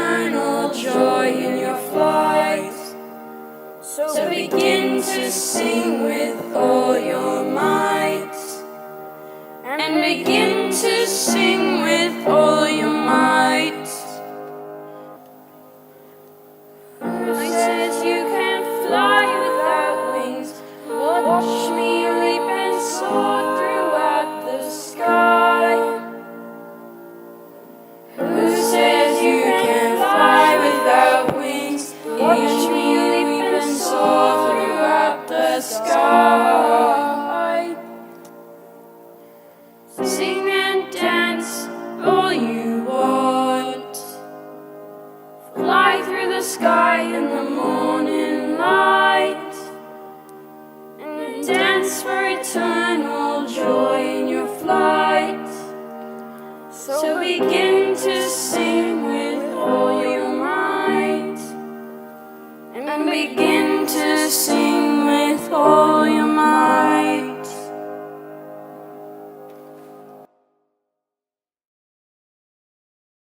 eternal joy in your flight. So begin to sing with all your might, and begin to sing with all your might. Who says you can fly without wings? Watch me leap and soar throughout the sky. Who says you can fly without wings? Watch me leap and soar throughout the sky. Sing and dance all you want. Fly through the sky in the morning light, and dance for eternal joy in your flight. So begin